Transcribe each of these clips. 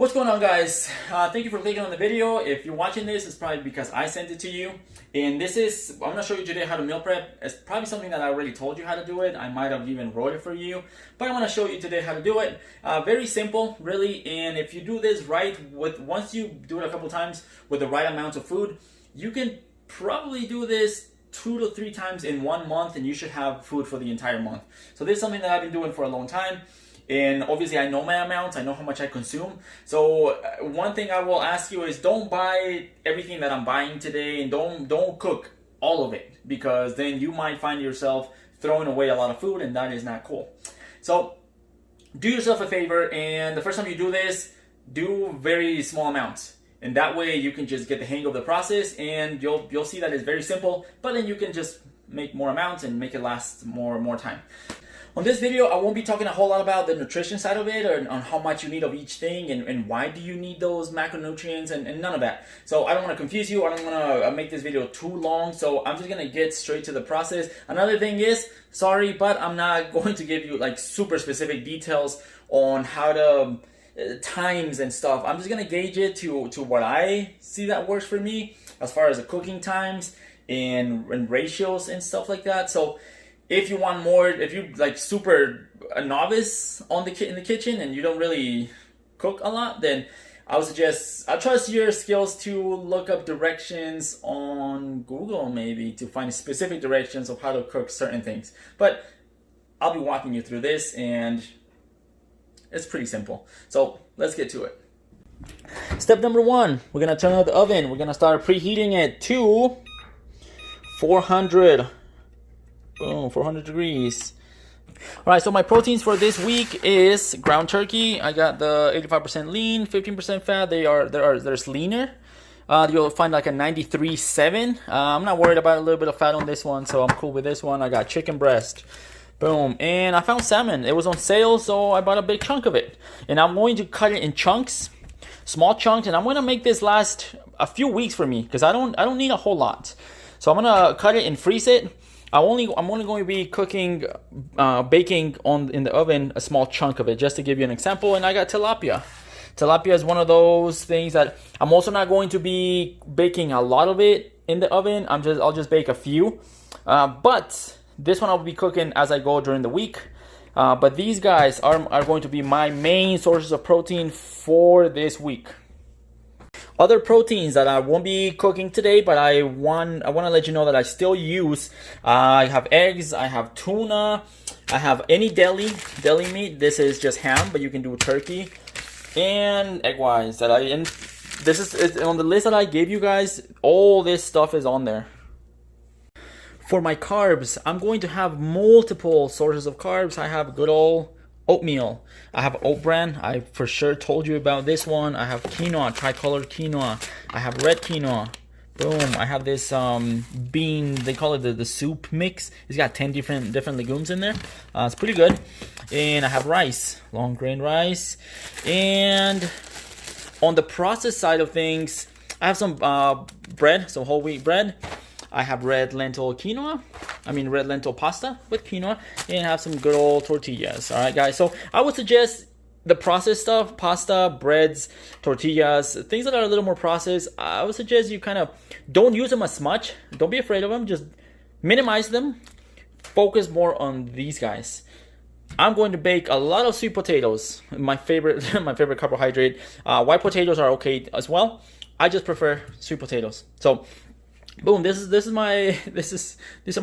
What's going on, guys? Thank you for clicking on the video. If you're watching this, it's probably because I sent it to you. And I'm going to show you today how to meal prep. It's probably something that I already told you how to do it. I might have even wrote it for you. But I'm going to show you today how to do it. Very simple, really. And if you do this right, once you do it a couple times with the right amount of food, you can probably do this 2 to 3 times in 1 month, and you should have food for the entire month. So this is something that I've been doing for a long time. And obviously I know my amounts, I know how much I consume. So one thing I will ask you is don't buy everything that I'm buying today, and don't cook all of it, because then you might find yourself throwing away a lot of food, and that is not cool. So do yourself a favor, and the first time you do this, do very small amounts. And that way you can just get the hang of the process, and you'll see that it's very simple, but then you can just make more amounts and make it last more time. On this video, I won't be talking a whole lot about the nutrition side of it, or on how much you need of each thing, and why do you need those macronutrients, and none of that. So I don't want to confuse you. I don't want to make this video too long, so I'm just going to get straight to the process. Another thing is, sorry, but I'm not going to give you like super specific details on how to times and stuff. I'm just going to gauge it to what I see that works for me as far as the cooking times and ratios and stuff like that. So if you want more, if you're like super a novice in the kitchen and you don't really cook a lot, then I would suggest, I trust your skills to look up directions on Google, maybe to find specific directions of how to cook certain things. But I'll be walking you through this, and it's pretty simple. So let's get to it. Step number 1, we're gonna turn on the oven. We're gonna start preheating it to 400 degrees. All right, so my proteins for this week is ground turkey. I got the 85% lean, 15% fat. There's leaner. You'll find like a 93.7. I'm not worried about a little bit of fat on this one, so I'm cool with this one. I got chicken breast. Boom. And I found salmon. It was on sale, so I bought a big chunk of it. And I'm going to cut it in chunks, small chunks, and I'm going to make this last a few weeks for me, because I don't need a whole lot. So I'm going to cut it and freeze it. I'm only going to be cooking, baking in the oven a small chunk of it, just to give you an example. And I got tilapia. Tilapia is one of those things that I'm also not going to be baking a lot of it in the oven. I'll just bake a few, but this one I'll be cooking as I go during the week. But these guys are going to be my main sources of protein for this week. Other proteins that I won't be cooking today, but I want to let you know that I still use. I have eggs, I have tuna, I have any deli meat. This is just ham, but you can do turkey, and egg whites. This is on the list that I gave you guys. All this stuff is on there. For my carbs, I'm going to have multiple sources of carbs. I have good old oatmeal. I have oat bran. I for sure told you about this one. I have quinoa, tricolored quinoa. I have red quinoa. Boom. I have this bean, they call it the soup mix. It's got 10 different legumes in there. It's pretty good. And I have rice, long grain rice. And on the processed side of things, I have some bread, some whole wheat bread. I have red lentil pasta with quinoa, and have some good old tortillas. All right, guys. So I would suggest the processed stuff, pasta, breads, tortillas, things that are a little more processed. I would suggest you kind of don't use them as much. Don't be afraid of them. Just minimize them. Focus more on these guys. I'm going to bake a lot of sweet potatoes. My favorite carbohydrate. White potatoes are okay as well. I just prefer sweet potatoes. So boom, these are my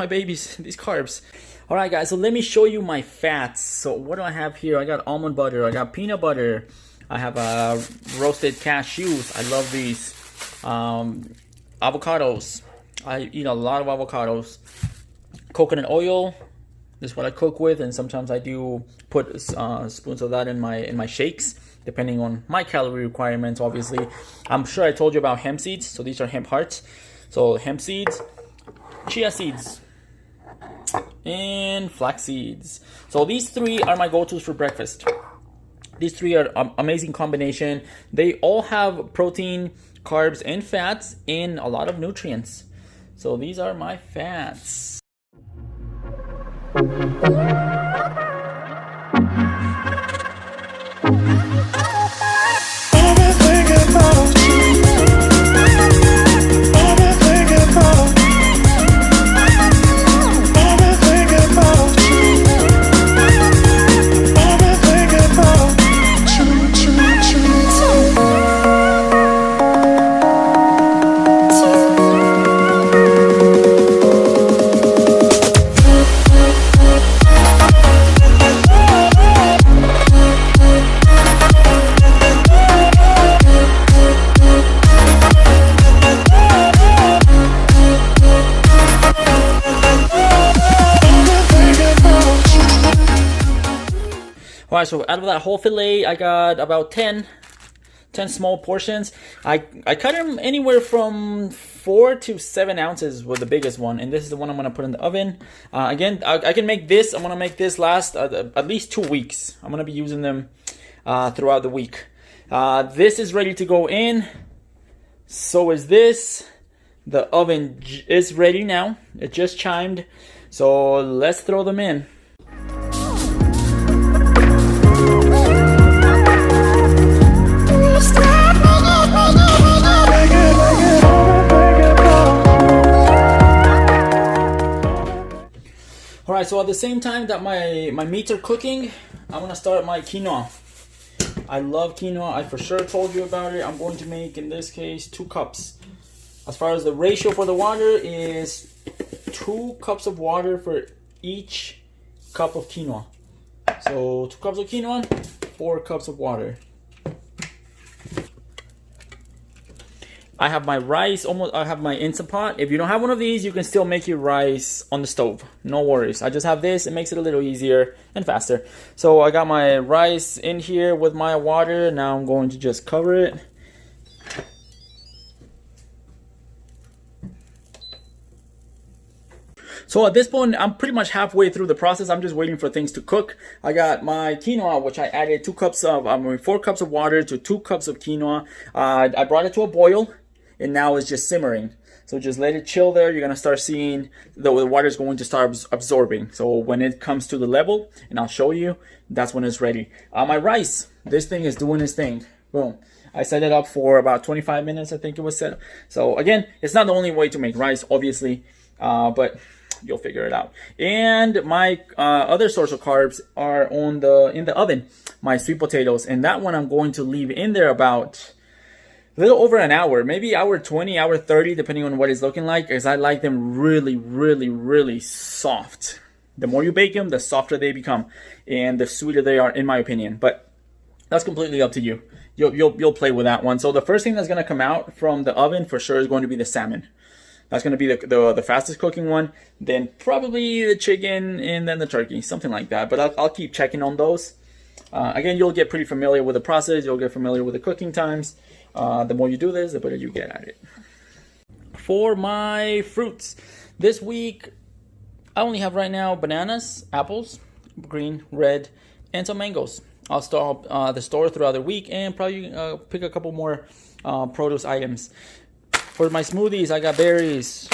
babies, these carbs. All right, guys, so let me show you my fats. So what do I have here? I got almond butter, I got peanut butter, I have roasted cashews. I love these. Avocados. I eat a lot of avocados. Coconut oil. This is what I cook with, and sometimes I do put spoons of that in my shakes, depending on my calorie requirements. Obviously, I'm sure I told you about hemp seeds. So these are hemp hearts. So hemp seeds, chia seeds, and flax seeds. So these 3 are my go-tos for breakfast. These 3 are amazing combination. They all have protein, carbs, and fats, and a lot of nutrients. So these are my fats. right, so out of that whole fillet, I got about 10 small portions. I cut them anywhere from 4 to 7 ounces with the biggest one, and this is the one I'm gonna put in the oven. Again, I can make this. I'm gonna make this last at least 2 weeks. I'm gonna be using them throughout the week. This is ready to go in. So is this. The oven is ready now. It just chimed. So let's throw them in. Alright, so at the same time that my meats are cooking, I'm gonna start my quinoa. I love quinoa. I for sure told you about it. I'm going to make, in this case, 2 cups. As far as the ratio for the water is 2 cups of water for each cup of quinoa. So 2 cups of quinoa, 4 cups of water. I have my rice, I have my Instant Pot. If you don't have one of these, you can still make your rice on the stove. No worries. I just have this. It makes it a little easier and faster. So I got my rice in here with my water. Now I'm going to just cover it. So at this point, I'm pretty much halfway through the process. I'm just waiting for things to cook. I got my quinoa, which I added 4 cups of water to 2 cups of quinoa. I brought it to a boil, and now it's just simmering. So just let it chill there. You're gonna start seeing the water is going to start absorbing. So when it comes to the level, and I'll show you, that's when it's ready. My rice, this thing is doing its thing. Boom. I set it up for about 25 minutes, I think it was set. So again, it's not the only way to make rice, obviously, but you'll figure it out. And my other source of carbs are in the oven, my sweet potatoes, and that one I'm going to leave in there about a little over an hour, maybe hour 20, hour 30, depending on what it's looking like, because I like them really, really, really soft. The more you bake them, the softer they become, and the sweeter they are, in my opinion. But that's completely up to you. You'll play with that one. So the first thing that's going to come out from the oven for sure is going to be the salmon. That's going to be the fastest cooking one. Then probably the chicken, and then the turkey, something like that. But I'll keep checking on those. Again, you'll get pretty familiar with the process. You'll get familiar with the cooking times. The more you do this, the better you get at it. For my fruits, this week I only have right now bananas, apples, green, red, and some mangoes. I'll start the store throughout the week and probably pick a couple more produce items. For my smoothies, I got berries,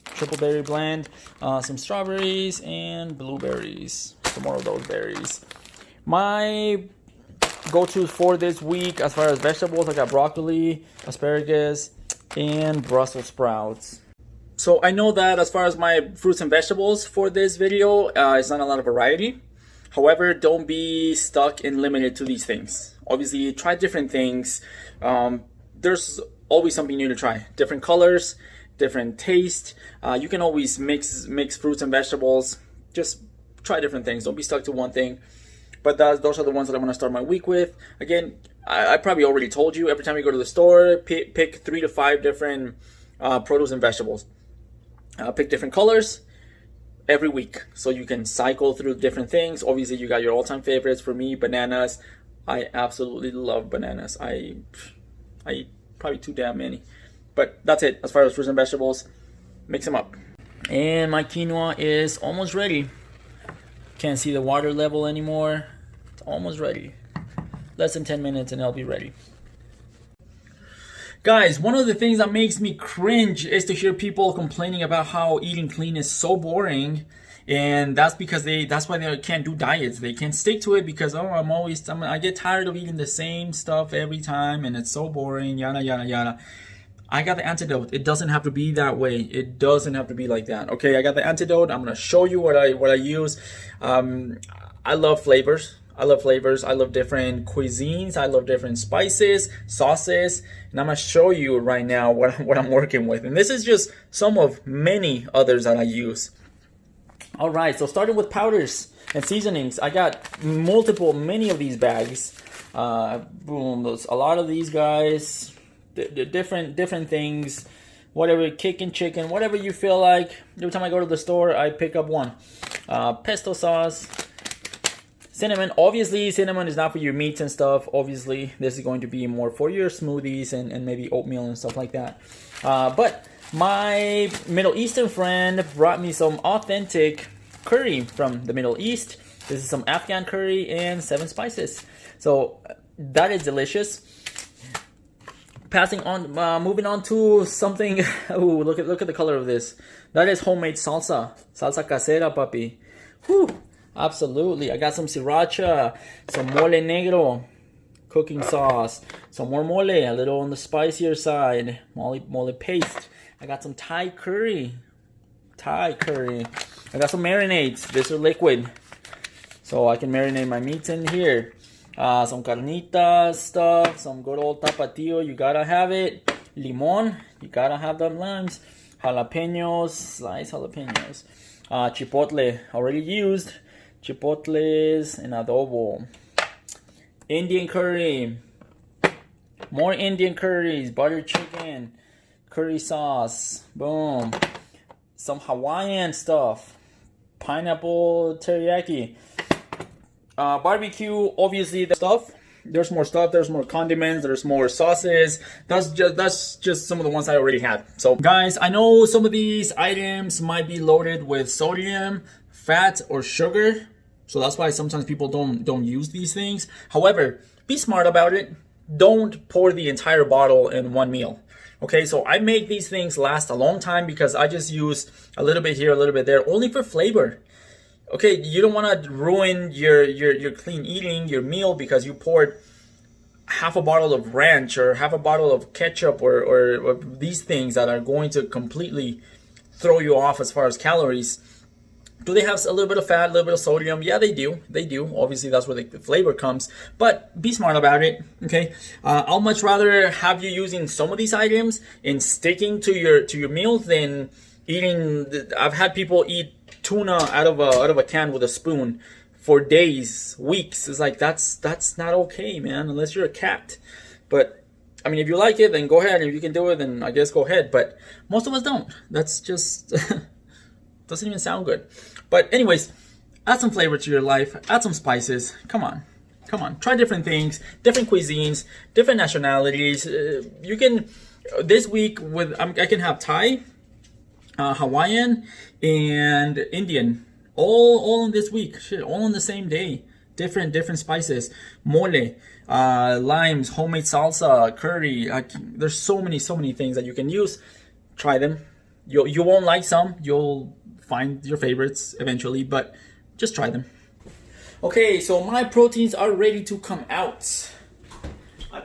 triple berry blend, some strawberries, and blueberries. Some more of those berries. My go-tos for this week, as far as vegetables, I got broccoli, asparagus, and Brussels sprouts. So I know that as far as my fruits and vegetables for this video, it's not a lot of variety. However, don't be stuck and limited to these things. Obviously, try different things. There's always something new to try. Different colors, different taste. You can always mix fruits and vegetables. Just try different things. Don't be stuck to one thing. But those are the ones that I'm going to start my week with. Again, I probably already told you, every time you go to the store, pick 3 to 5 different produce and vegetables. Pick different colors every week, so you can cycle through different things. Obviously, you got your all-time favorites. For me, bananas. I absolutely love bananas. I eat probably too damn many. But that's it. As far as fruits and vegetables, mix them up. And my quinoa is almost ready. Can't see the water level anymore. It's almost ready. Less than 10 minutes and it'll be ready. Guys, one of the things that makes me cringe is to hear people complaining about how eating clean is so boring. And that's because that's why they can't do diets. They can't stick to it because, oh, I get tired of eating the same stuff every time and it's so boring, yada, yada, yada. I got the antidote. It doesn't have to be that way. It doesn't have to be like that. Okay, I got the antidote. I'm gonna show you what I use. I love flavors. I love different cuisines. I love different spices, sauces, and I'm gonna show you right now what I'm working with. And this is just some of many others that I use. All right, so starting with powders and seasonings, I got many of these bags. Boom, a lot of these guys, different things, whatever, kicking chicken, whatever you feel like. Every time I go to the store, I pick up one. Pesto sauce, cinnamon. Obviously, cinnamon is not for your meats and stuff. Obviously, this is going to be more for your smoothies and maybe oatmeal and stuff like that. But my Middle Eastern friend brought me some authentic curry from the Middle East. This is some Afghan curry and 7 spices. So that is delicious. Passing on, moving on to something. Ooh, look at the color of this. That is homemade salsa casera, papi. Whew, absolutely. I got some sriracha, some mole negro, cooking sauce, some more mole, a little on the spicier side, mole paste. I got some Thai curry. I got some marinades. These are liquid, so I can marinate my meats in here. Some carnitas stuff, some good old tapatio, you gotta have it. Limon, you gotta have them limes. Jalapenos, sliced jalapenos. Chipotle, already used. Chipotles and adobo. Indian curry. More Indian curries, butter chicken, curry sauce, boom. Some Hawaiian stuff. Pineapple teriyaki. Barbecue, obviously the stuff. There's more stuff. There's more condiments. There's more sauces. That's just some of the ones I already had. So guys, I know some of these items might be loaded with sodium, fat, or sugar. So that's why sometimes people don't use these things. However, be smart about it. Don't pour the entire bottle in one meal. Okay, so I make these things last a long time because I just use a little bit here, a little bit there, only for flavor. Okay, you don't want to ruin your clean eating, your meal, because you poured half a bottle of ranch or half a bottle of ketchup or these things that are going to completely throw you off as far as calories. Do they have a little bit of fat, a little bit of sodium? Yeah, they do. They do. Obviously, that's where the flavor comes. But be smart about it, okay? I'll much rather have you using some of these items and sticking to your meal than eating. I've had people eat tuna out of a can with a spoon for days, weeks. It's like that's not okay, man, unless you're a cat. But I mean, if you like it, then go ahead. If you can do it, then I guess go ahead. But most of us don't. That's just doesn't even sound good. But anyways, add some flavor to your life. Add some spices. Come on. Try different things, different cuisines, different nationalities. You can this week I can have Thai, Hawaiian, and Indian, all in this week. Shit, all in the same day. Different spices, mole, limes, homemade salsa, curry. There's so many things that you can use. Try them. You won't like some. You'll find your favorites eventually, but just try them. Okay, so my proteins are ready to come out. I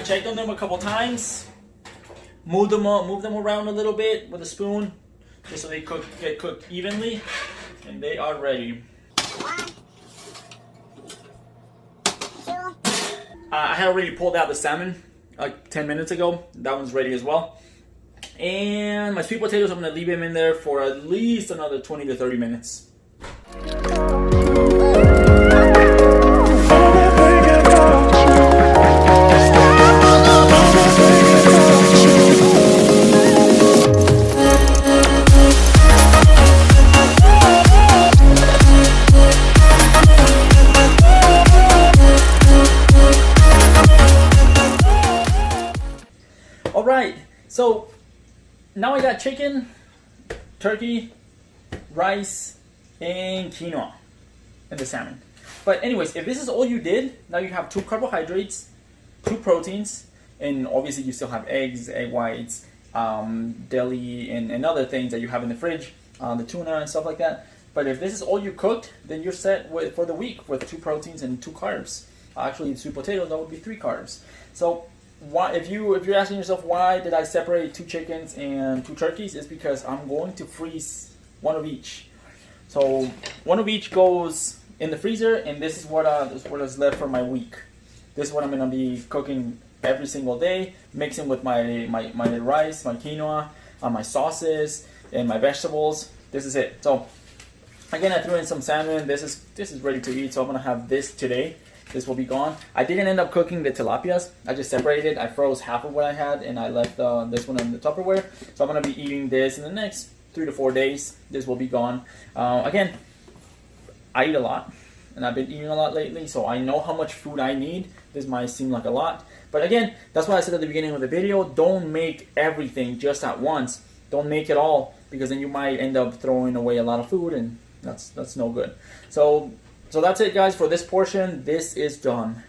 checked on them a couple times. Move them around a little bit with a spoon, just so they get cooked evenly, and they are ready. I had already pulled out the salmon like 10 minutes ago. That one's ready as well. And my sweet potatoes, I'm gonna leave them in there for at least another 20 to 30 minutes. All right, so now I got chicken, turkey, rice, and quinoa, and the salmon. But anyways, if this is all you did, now you have 2 carbohydrates, 2 proteins, and obviously you still have eggs, egg whites, deli, and other things that you have in the fridge, the tuna and stuff like that. But if this is all you cooked, then you're set for the week with 2 proteins and 2 carbs. Actually, sweet potatoes, that would be 3 carbs. So why, if you're asking yourself why did I separate 2 chickens and 2 turkeys, it's because I'm going to freeze one of each. So one of each goes in the freezer, and this is what is left for my week. This is what I'm gonna be cooking every single day, mixing with my rice, my quinoa, my sauces, and my vegetables. This is it. So again, I threw in some salmon. This is ready to eat. So I'm gonna have this today. This will be gone. I didn't end up cooking the tilapias. I just separated. I froze half of what I had, and I left this one in the Tupperware. So I'm gonna be eating this in the next 3 to 4 days. This will be gone. Again, I eat a lot, and I've been eating a lot lately, so I know how much food I need. This might seem like a lot, but again, that's why I said at the beginning of the video, don't make everything just at once. Don't make it all, because then you might end up throwing away a lot of food, and that's no good. So that's it, guys, for this portion. This is done.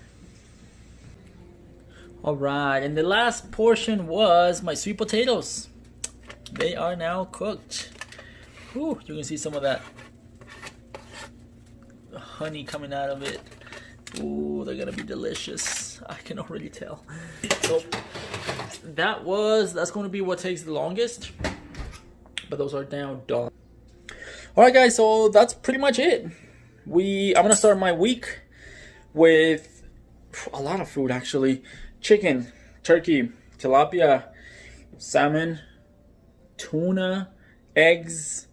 All right, and the last portion was my sweet potatoes. They are now cooked. Whew, you can see some of that honey coming out of it. Ooh, they're gonna be delicious. I can already tell. So that's going to be what takes the longest. But those are now done. All right, guys. So that's pretty much it. I'm gonna start my week with a lot of food actually: chicken, turkey, tilapia, salmon, tuna, eggs,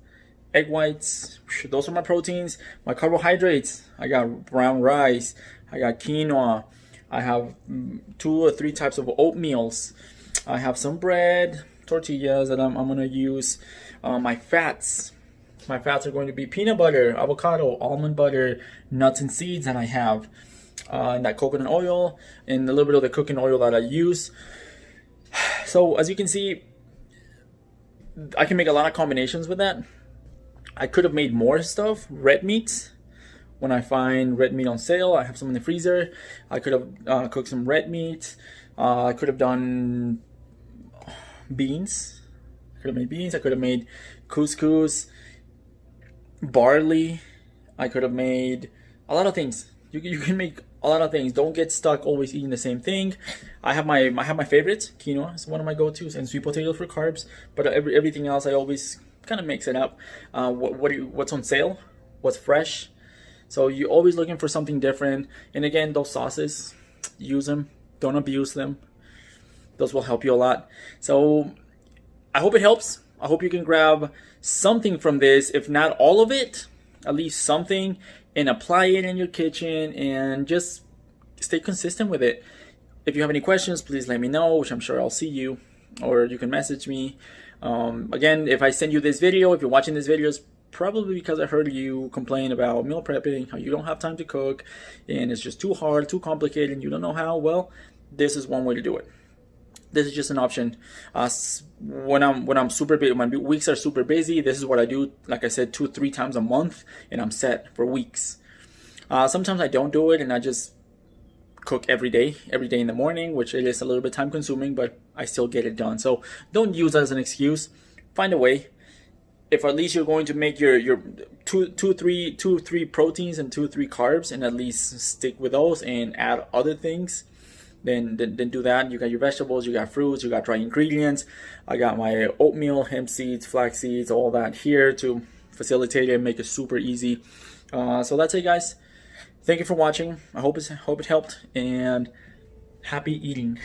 egg whites. Those are my proteins. My carbohydrates, I got brown rice, I got quinoa, I have 2 or 3 types of oatmeals, I have some bread, tortillas that I'm going to use. My fats are going to be peanut butter, avocado, almond butter, nuts and seeds that I have, and that coconut oil, and a little bit of the cooking oil that I use. So as you can see, I can make a lot of combinations with that. I could have made more stuff, red meats. When I find red meat on sale, I have some in the freezer. I could have cooked some red meat. I could have done beans. I could have made beans. I could have made couscous, barley. I could have made a lot of things. You can make a lot of things. Don't get stuck always eating the same thing. I have my favorites. Quinoa is one of my go-tos, and sweet potato for carbs. But everything else I always kind of mix it up. What's on sale? What's fresh? So you're always looking for something different. And again, those sauces, use them. Don't abuse them. Those will help you a lot. So I hope it helps. I hope you can grab something from this, if not all of it, at least something, and apply it in your kitchen and just stay consistent with it. If you have any questions, please let me know, which I'm sure I'll see you, or you can message me. Again, if I send you this video, if you're watching this video, it's probably because I heard you complain about meal prepping, how you don't have time to cook, and it's just too hard, too complicated, and you don't know how. Well, this is one way to do it. This is just an option. When I'm super busy, my weeks are super busy, this is what I do. Like I said, 2-3 times a month, and I'm set for weeks. Sometimes I don't do it, and I just cook every day in the morning, which it is a little bit time consuming, but I still get it done. So don't use that as an excuse. Find a way. If at least you're going to make your 2-3 proteins and 2-3 carbs, and at least stick with those and add other things, then do that. You got your vegetables, you got fruits, you got dry ingredients. I got my oatmeal, hemp seeds, flax seeds, all that here to facilitate it and make it super easy. So that's it, guys. Thank you for watching. I hope it helped, and happy eating.